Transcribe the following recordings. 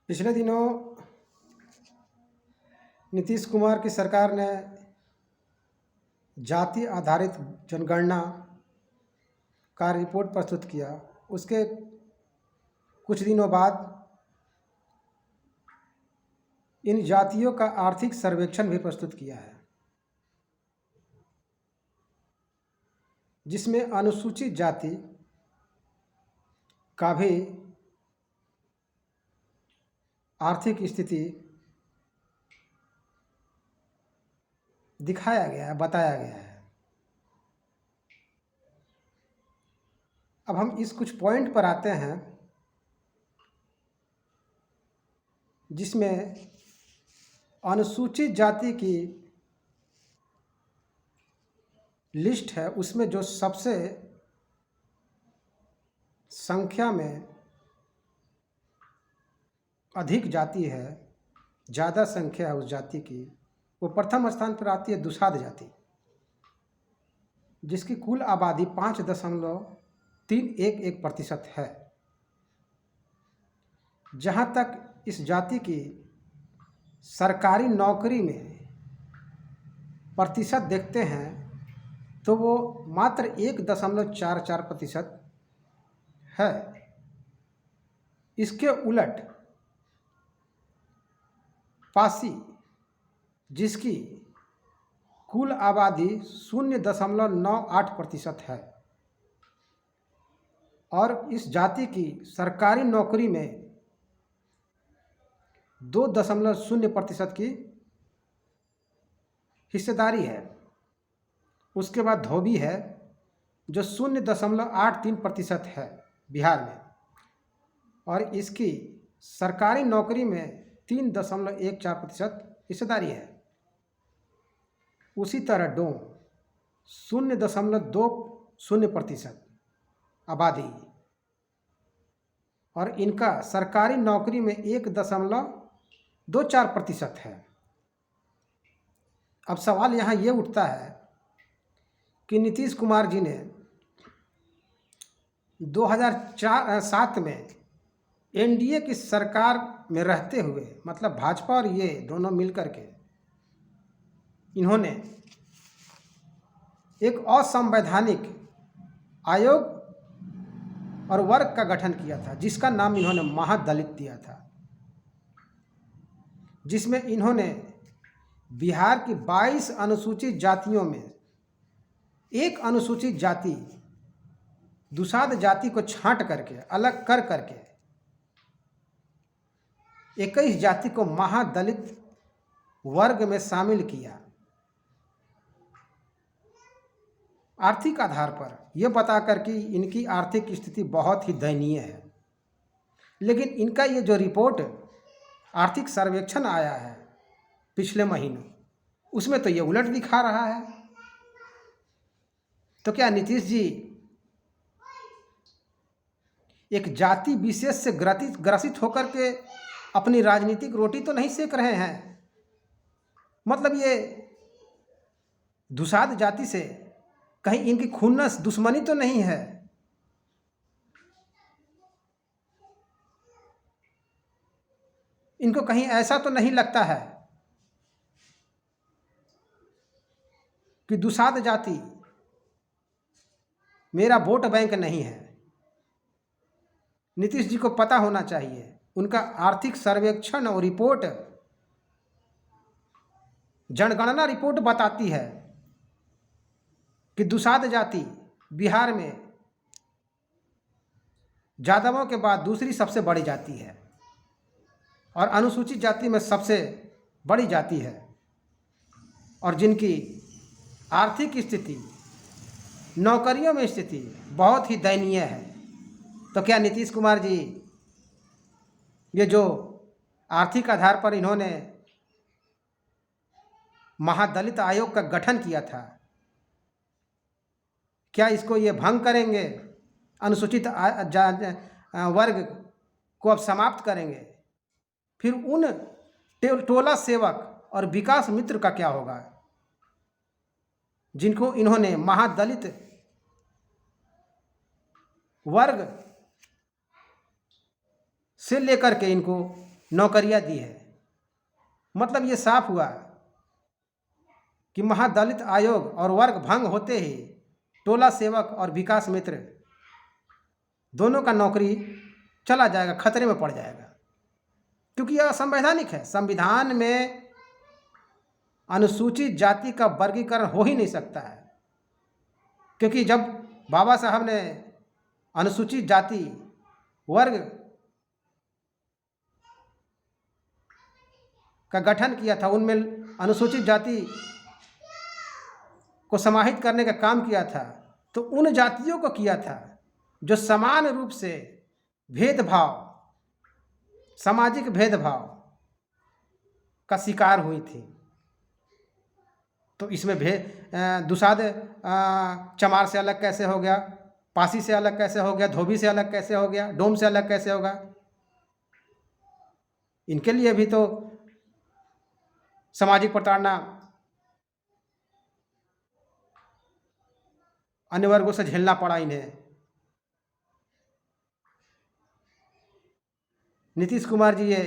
पिछले दिनों नीतीश कुमार की सरकार ने जाति आधारित जनगणना का रिपोर्ट प्रस्तुत किया। उसके कुछ दिनों बाद इन जातियों का आर्थिक सर्वेक्षण भी प्रस्तुत किया है, जिसमें अनुसूचित जाति का भी आर्थिक स्थिति दिखाया गया है, बताया गया है। अब हम इस कुछ पॉइंट पर आते हैं जिसमें अनुसूचित जाति की लिस्ट है। उसमें जो सबसे संख्या में अधिक जाति है, ज़्यादा संख्या है उस जाति की, वो प्रथम स्थान पर आती है दुसाध जाति, जिसकी कुल आबादी 5.311% है। जहाँ तक इस जाति की सरकारी नौकरी में प्रतिशत देखते हैं तो वो मात्र 1.44% है। इसके उलट पासी, जिसकी कुल आबादी 0.98% है और इस जाति की सरकारी नौकरी में 2.0% की हिस्सेदारी है। उसके बाद धोबी है जो 0.83% है बिहार में, और इसकी सरकारी नौकरी में 3.14% हिस्सेदारी है। उसी तरह डोम 0.20% आबादी, और इनका सरकारी नौकरी में 1.24% है। अब सवाल यहाँ ये उठता है कि नीतीश कुमार जी ने 2007 में एनडीए की सरकार में रहते हुए, मतलब भाजपा और ये दोनों मिलकर के, इन्होंने एक असंवैधानिक आयोग और वर्ग का गठन किया था, जिसका नाम इन्होंने महादलित दिया था, जिसमें इन्होंने बिहार की 22 अनुसूचित जातियों में एक अनुसूचित जाति दुसाध जाति को छांट करके, अलग कर करके 21 जाति को महादलित वर्ग में शामिल किया। आर्थिक आधार पर यह बताकर कि इनकी आर्थिक स्थिति बहुत ही दयनीय है। लेकिन इनका ये जो रिपोर्ट आर्थिक सर्वेक्षण आया है पिछले महीने, उसमें तो ये उलट दिखा रहा है। तो क्या नीतीश जी एक जाति विशेष से ग्रसित होकर के अपनी राजनीतिक रोटी तो नहीं सेक रहे हैं? मतलब ये दुसाध जाति से कहीं इनकी खुन्नस दुश्मनी तो नहीं है? इनको कहीं ऐसा तो नहीं लगता है कि दुसाध जाति मेरा वोट बैंक नहीं है? नीतीश जी को पता होना चाहिए, उनका आर्थिक सर्वेक्षण और रिपोर्ट, जनगणना रिपोर्ट बताती है कि दुसाध जाति बिहार में यादवों के बाद दूसरी सबसे बड़ी जाति है और अनुसूचित जाति में सबसे बड़ी जाति है, और जिनकी आर्थिक स्थिति, नौकरियों में स्थिति बहुत ही दयनीय है। तो क्या नीतीश कुमार जी ये जो आर्थिक आधार पर इन्होंने महादलित आयोग का गठन किया था, क्या इसको ये भंग करेंगे? अनुसूचित वर्ग को अब समाप्त करेंगे? फिर उन टोला सेवक और विकास मित्र का क्या होगा जिनको इन्होंने महादलित वर्ग से लेकर के इनको नौकरियां दी है। मतलब ये साफ हुआ कि महादलित आयोग और वर्ग भंग होते ही टोला सेवक और विकास मित्र दोनों का नौकरी चला जाएगा, खतरे में पड़ जाएगा, क्योंकि यह असंवैधानिक है। संविधान में अनुसूचित जाति का वर्गीकरण हो ही नहीं सकता है, क्योंकि जब बाबा साहब ने अनुसूचित जाति वर्ग का गठन किया था, उनमें अनुसूचित जाति को समाहित करने का काम किया था, तो उन जातियों को किया था जो समान रूप से भेदभाव, सामाजिक भेदभाव का शिकार हुई थी। तो इसमें दुसाध चमार से अलग कैसे हो गया, पासी से अलग कैसे हो गया, धोबी से अलग कैसे हो गया, डोम से अलग कैसे होगा? इनके लिए भी तो सामाजिक प्रताड़ना अन्य वर्गों से झेलना पड़ा इन्हें। नीतीश कुमार जी ये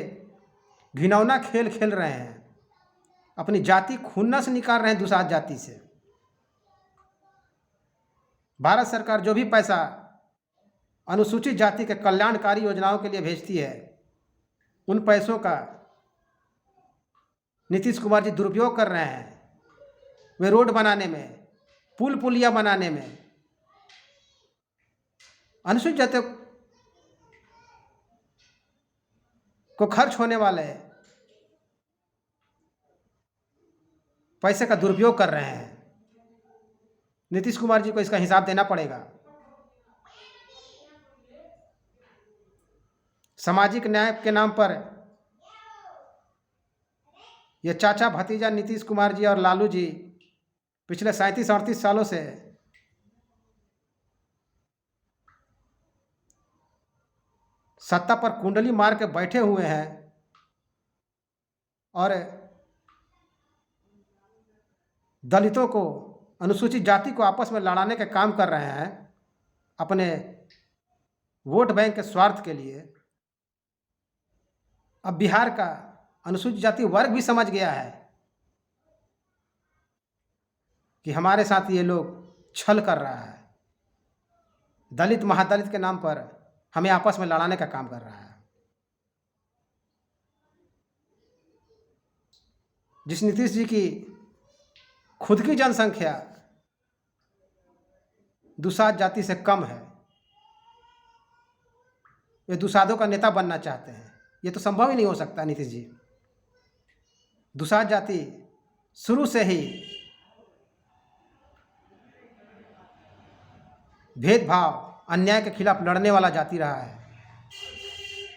घिनौना खेल खेल रहे हैं, अपनी जाति खुन्नस निकाल रहे हैं दुसाध जाति से। भारत सरकार जो भी पैसा अनुसूचित जाति के कल्याणकारी योजनाओं के लिए भेजती है, उन पैसों का नीतीश कुमार जी दुरुपयोग कर रहे हैं। वे रोड बनाने में, पुल पुलिया बनाने में अनुसूचित जाति को खर्च होने वाले पैसे का दुरुपयोग कर रहे हैं। नीतीश कुमार जी को इसका हिसाब देना पड़ेगा। सामाजिक न्याय के नाम पर ये चाचा भतीजा नीतीश कुमार जी और लालू जी पिछले 37-38 सालों से सत्ता पर कुंडली मार के बैठे हुए हैं और दलितों को, अनुसूचित जाति को आपस में लड़ाने के काम कर रहे हैं अपने वोट बैंक के स्वार्थ के लिए। अब बिहार का अनुसूचित जाति वर्ग भी समझ गया है कि हमारे साथ ये लोग छल कर रहा है, दलित महादलित के नाम पर हमें आपस में लड़ाने का काम कर रहा है। जिस नीतीश जी की खुद की जनसंख्या दुसाध जाति से कम है, वे दुसाधों का नेता बनना चाहते हैं। ये तो संभव ही नहीं हो सकता नीतीश जी। दुसाध जाति शुरू से ही भेदभाव, अन्याय के खिलाफ लड़ने वाला जाति रहा है।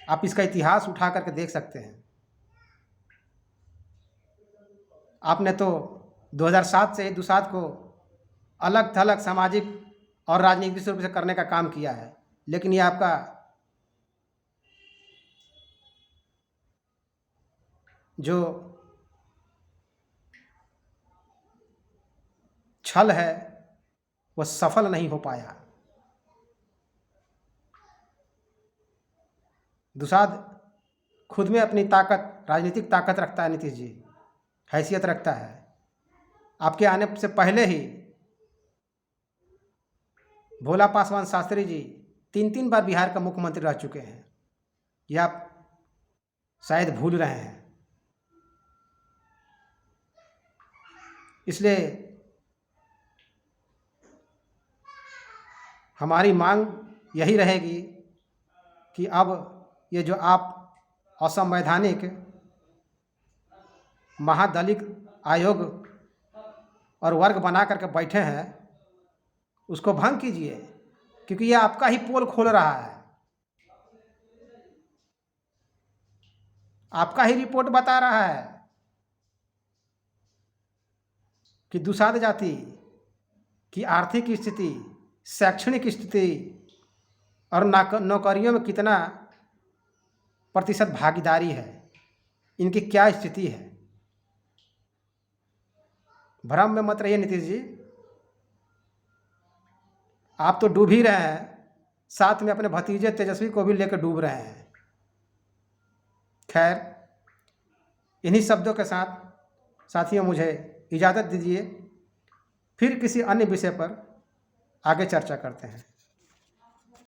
आप इसका इतिहास उठा करके देख सकते हैं। आपने तो 2007 से ही दुसाध को अलग थलग सामाजिक और राजनीतिक रूप से करने का काम किया है, लेकिन ये आपका जो छल है वह सफल नहीं हो पाया। दुसाध खुद में अपनी ताकत, राजनीतिक ताकत रखता है नीतीश जी, हैसियत रखता है। आपके आने से पहले ही भोला पासवान शास्त्री जी 3 बार बिहार का मुख्यमंत्री रह चुके हैं। यह आप शायद भूल रहे हैं। इसलिए हमारी मांग यही रहेगी कि अब ये जो आप असंवैधानिक महादलित आयोग और वर्ग बना करके बैठे हैं, उसको भंग कीजिए, क्योंकि ये आपका ही पोल खोल रहा है। आपका ही रिपोर्ट बता रहा है कि दुसाध जाति की आर्थिक स्थिति, शैक्षणिक स्थिति और नौकरियों में कितना प्रतिशत भागीदारी है, इनकी क्या स्थिति है। भ्रम में मत रहिए नीतीश जी। आप तो डूब ही रहे हैं, साथ में अपने भतीजे तेजस्वी को भी लेकर डूब रहे हैं। खैर, इन्हीं शब्दों के साथ साथियों मुझे इजाज़त दीजिए, फिर किसी अन्य विषय पर आगे चर्चा करते हैं।